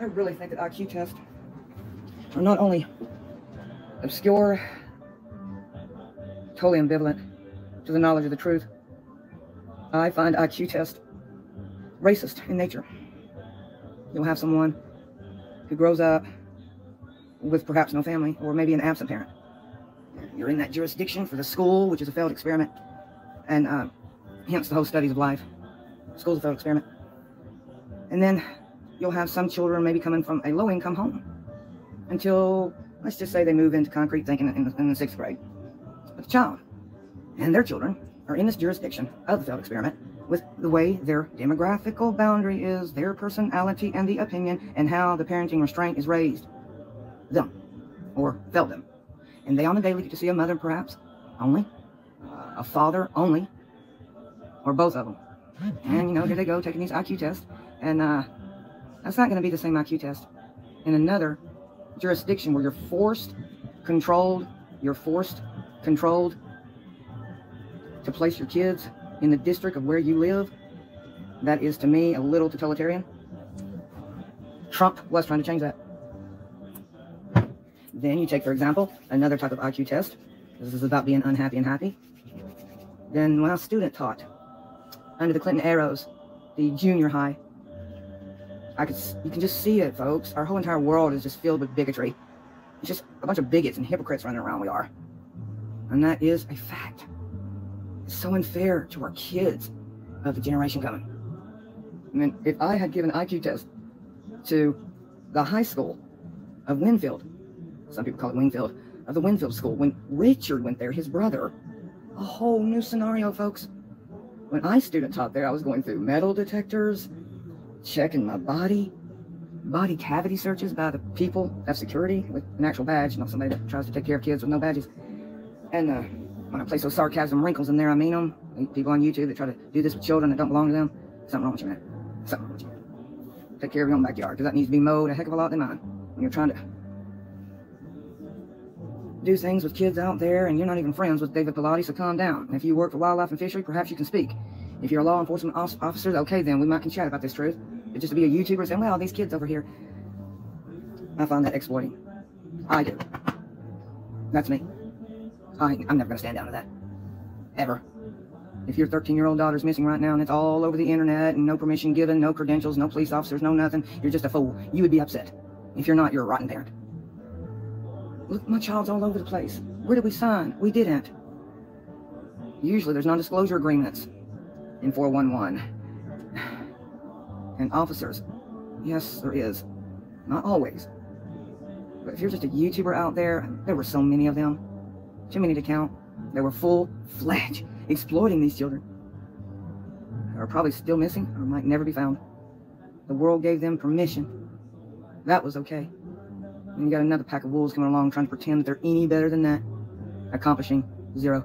I really think that IQ tests are not only obscure, totally ambivalent to the knowledge of the truth. I find IQ tests racist in nature. You'll have someone who grows up with perhaps no family, or maybe an absent parent. You're in that jurisdiction for the school, which is a failed experiment, and hence the whole studies of life. School's a failed experiment. And then you'll have some children maybe coming from a low-income home until, let's just say, they move into concrete thinking in the 6th grade. But the child and their children are in this jurisdiction of the failed experiment with the way their demographical boundary is, their personality and the opinion, and how the parenting restraint is raised them, or failed them. And they on the daily get to see a mother perhaps only, a father only, or both of them. And, you know, here they go taking these IQ tests, and that's not going to be the same IQ test in another jurisdiction where you're forced, controlled to place your kids in the district of where you live. That is, to me, a little totalitarian. Trump was trying to change that. Then you take, for example, another type of IQ test. This is about being unhappy and happy. Then, well, student taught under the Clinton arrows, the junior high. You can just see it, folks. Our whole entire world is just filled with bigotry. It's just a bunch of bigots and hypocrites running around. We are. And that is a fact. It's so unfair to our kids of the generation coming. I mean, if I had given an IQ test to the high school of Winfield, some people call it Wingfield, of the Winfield School, when Richard went there, his brother, a whole new scenario, folks. When I student taught there, I was going through metal detectors, checking my body cavity searches by the people of security with an actual badge, not somebody that tries to take care of kids with no badges. And when I place those sarcasm wrinkles in there, I mean them. People on YouTube that try to do this with children that don't belong to them. Something wrong with you, man. Something wrong with you. Take care of your own backyard, because that needs to be mowed a heck of a lot than mine. When you're trying to do things with kids out there and you're not even friends with David Pilati, so calm down. If you work for Wildlife and Fishery, perhaps you can speak. If you're a law enforcement officer, okay, then we might can chat about this truth. But just to be a YouTuber saying, well, these kids over here, I find that exploiting. I do. That's me. I'm never going to stand down to that. Ever. If your 13-year-old daughter's missing right now and it's all over the internet and no permission given, no credentials, no police officers, no nothing, you're just a fool. You would be upset. If you're not, you're a rotten parent. Look, my child's all over the place. Where did we sign? We didn't. Usually there's non-disclosure agreements in 411. And officers, yes, there is. Not always. But if you're just a YouTuber out there, there were so many of them. Too many to count. They were full-fledged exploiting these children. They are probably still missing or might never be found. The world gave them permission. That was okay. And you got another pack of wolves coming along trying to pretend that they're any better than that, accomplishing zero.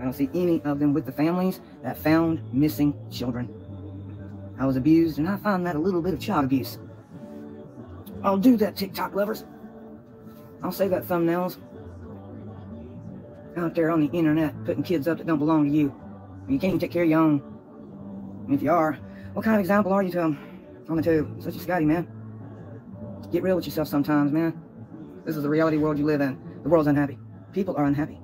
I don't see any of them with the families that found missing children. I was abused, and I find that a little bit of child abuse. I'll do that, TikTok lovers. I'll say that, thumbnails. Out there on the internet, putting kids up that don't belong to you. You can't even take care of your own. And if you are, what kind of example are you to them on the tube? Such a Scotty, man. Get real with yourself sometimes, man. This is the reality world you live in. The world's unhappy. People are unhappy.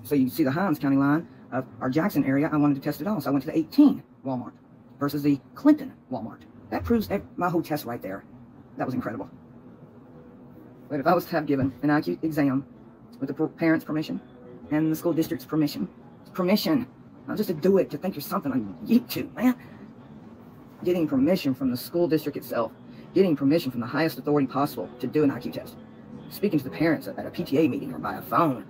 So you see the Hines County line of our Jackson area. I wanted to test it all, so I went to the 18 Walmart versus the Clinton Walmart. That proves my whole test right there. That was incredible. But if I was to have given an IQ exam with the parents' permission and the school district's permission, not just to do it, to think you're something on YouTube, man. Getting permission from the school district itself, getting permission from the highest authority possible to do an IQ test, speaking to the parents at a PTA meeting or by a phone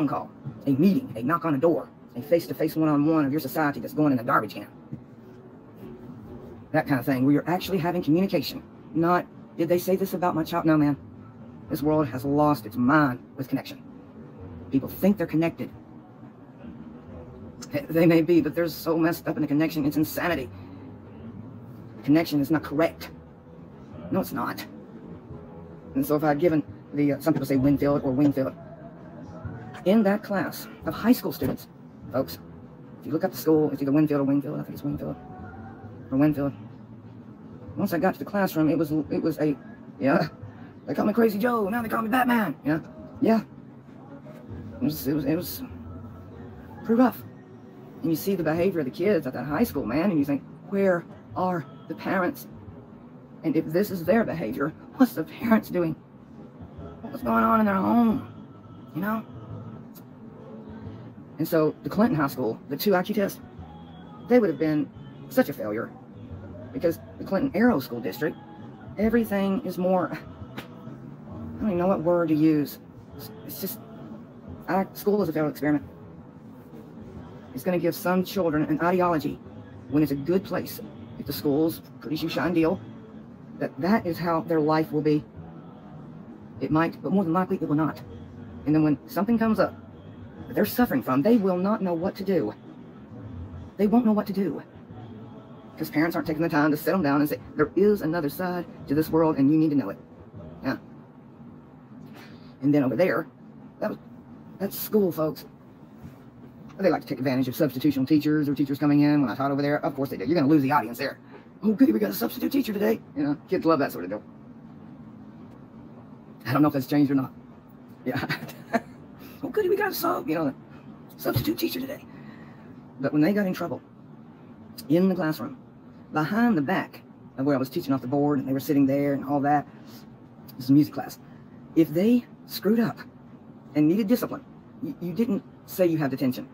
call, a meeting, a knock on a door, a face-to-face one-on-one of your society that's going in a garbage can. That kind of thing, where you're actually having communication, not, did they say this about my child? No, man. This world has lost its mind with connection. People think they're connected. They may be, but they're so messed up in the connection, it's insanity. Connection is not correct. No, it's not. And so if I had given the, some people say Winfield or Wingfield, in that class of high school students, folks, If you look up the school, it's either Winfield or Wingfield. I think it's Wingfield or Winfield. Once I got to the classroom, it was a, yeah, they call me Crazy Joe, now they call me Batman. Yeah. It was pretty rough. And you see the behavior of the kids at that high school, man, and you think, where are the parents? And if this is their behavior, what's the parents doing? What's going on in their home? You know? And so the Clinton High School, the 2 IQ tests, they would have been such a failure because the Clinton Arrow School District, everything is more, I don't even know what word to use. It's just, school is a failed experiment. It's going to give some children an ideology when it's a good place. If the school's pretty shoe shine deal, that is how their life will be. It might, but more than likely it will not. And then when something comes up that they're suffering from, they will not know what to do. They won't know what to do. Because parents aren't taking the time to sit them down and say, there is another side to this world and you need to know it. Yeah. And then over there, that's school, folks. They like to take advantage of substitutional teachers or teachers coming in when I taught over there. Of course they do. You're going to lose the audience there. Oh, goody, we got a substitute teacher today. You know, kids love that sort of deal. I don't know if that's changed or not. Yeah. Oh, goody, we got a substitute teacher today. But when they got in trouble in the classroom, behind the back of where I was teaching off the board, and they were sitting there and all that, this is a music class. If they screwed up and needed discipline, you didn't say you had detention.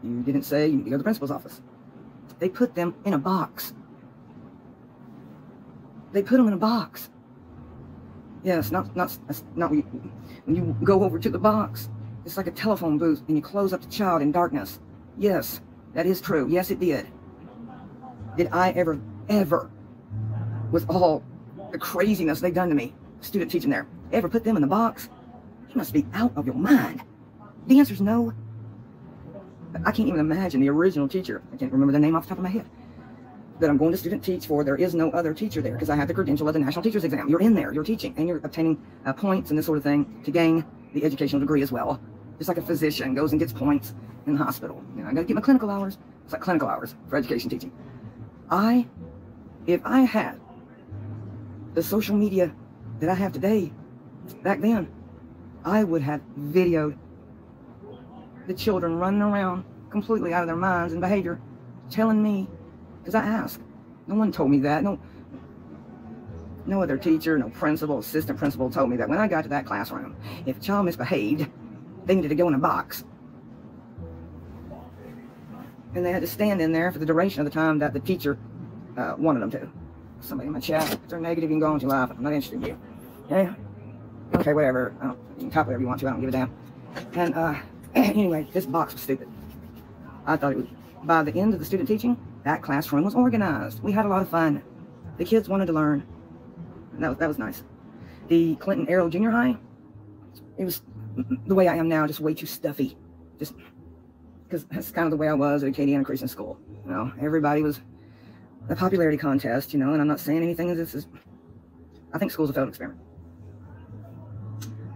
You didn't say you need to go to the principal's office. They put them in a box. They put them in a box. Yes, not when you go over to the box. It's like a telephone booth and you close up the child in darkness. Yes, that is true. Yes, it did. Did I ever, with all the craziness they've done to me, student teaching there, ever put them in the box? You must be out of your mind. The answer is no. I can't even imagine the original teacher. I can't remember the name off the top of my head. That I'm going to student teach for. There is no other teacher there because I have the credential of the National Teachers Exam. You're in there, you're teaching, and you're obtaining points and this sort of thing to gain the educational degree as well. Just like a physician goes and gets points in the hospital. You know, I got to get my clinical hours. It's like clinical hours for education teaching. If I had the social media that I have today, back then, I would have videoed the children running around completely out of their minds and behavior, telling me, because I asked. No one told me that. No other teacher, no principal, assistant principal told me that when I got to that classroom, if a child misbehaved, they needed to go in a box. And they had to stand in there for the duration of the time that the teacher wanted them to. Somebody in my chat, if they're negative, you can go on with your life. I'm not interested in you. Okay? Okay, whatever. You can type whatever you want to. I don't give a damn. And anyway, this box was stupid. I thought it was, by the end of the student teaching, that classroom was organized. We had a lot of fun. The kids wanted to learn. And that was nice. The Clinton Arrow Junior High, it was the way I am now, just way too stuffy. Just because that's kind of the way I was at Acadiana Christian School. You know, everybody was a popularity contest, you know, and I'm not saying anything. I think school's a failed experiment.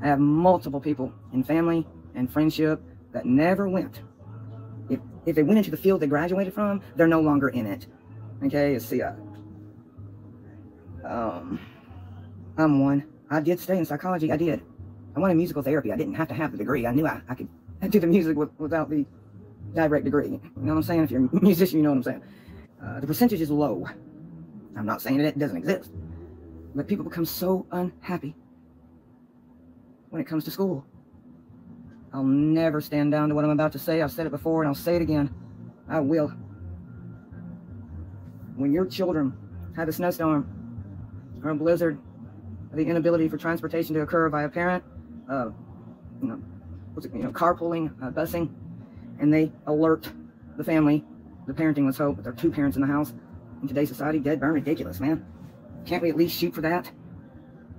I have multiple people in family and friendship that never went. If they went into the field they graduated from, they're no longer in it. Okay, let's see. I'm one. I did stay in psychology. I did. I wanted musical therapy. I didn't have to have the degree. I knew I could do the music without the direct degree. You know what I'm saying? If you're a musician, you know what I'm saying. The percentage is low. I'm not saying that it doesn't exist. But people become so unhappy when it comes to school. I'll never stand down to what I'm about to say. I've said it before and I'll say it again. I will. When your children have a snowstorm or a blizzard, or the inability for transportation to occur by a parent, carpooling, busing, and they alert the family, the parenting, let's hope, but there are 2 parents in the house. In today's society, dead, burn, ridiculous, man. Can't we at least shoot for that?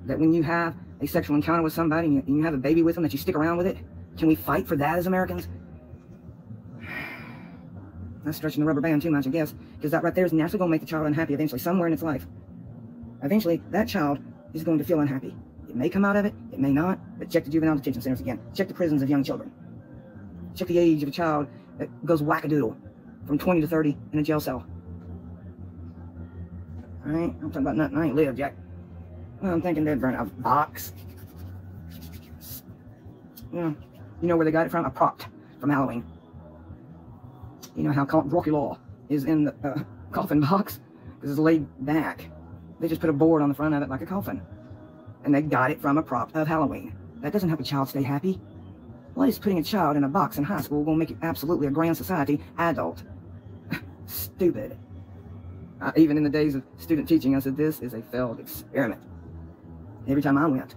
That when you have a sexual encounter with somebody and you have a baby with them, that you stick around with it? Can we fight for that as Americans? That's stretching the rubber band too much, I guess, because that right there is naturally going to make the child unhappy eventually, somewhere in its life. Eventually, that child is going to feel unhappy. It may come out of it, it may not, but check the juvenile detention centers again. Check the prisons of young children. Check the age of a child that goes wackadoodle. from 20 to 30 in a jail cell. All right, I'm talking about nothing I ain't lived yet. Well, I'm thinking they'd burn a box. You know where they got it from? A prop from Halloween. You know how Dracula is in the coffin box? Because it's laid back. They just put a board on the front of it like a coffin. And they got it from a prop of Halloween. That doesn't help a child stay happy. What is putting a child in a box in high school going to make you absolutely a grand society adult? Stupid. Even in the days of student teaching, I said, this is a failed experiment. Every time I went,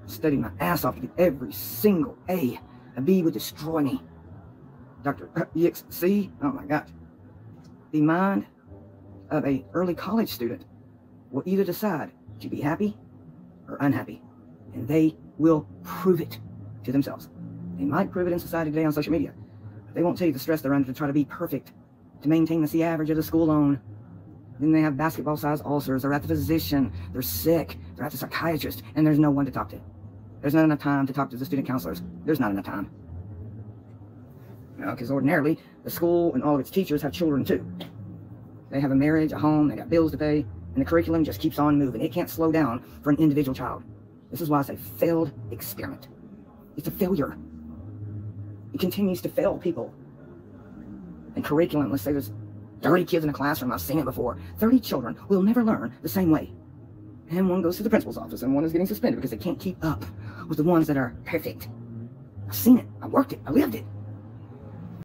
I studied my ass off to get every single A. A B would destroy me. Dr. EXC, oh my God. The mind of a early college student will either decide to be happy or unhappy. And they will prove it to themselves. They might prove it in society today on social media. But they won't tell you the stress they're under to try to be perfect, to maintain the C average of the school loan. Then they have basketball-sized ulcers. They're at the physician. They're sick. They're at the psychiatrist. And there's no one to talk to. There's not enough time to talk to the student counselors. There's not enough time. Because ordinarily, the school and all of its teachers have children too. They have a marriage, a home, they got bills to pay, and the curriculum just keeps on moving. It can't slow down for an individual child. This is why it's a failed experiment. It's a failure. It continues to fail people. And curriculum, let's say there's 30 kids in a classroom, I've seen it before. 30 children will never learn the same way. And one goes to the principal's office, and one is getting suspended because they can't keep up with the ones that are perfect. I've seen it. I worked it. I lived it.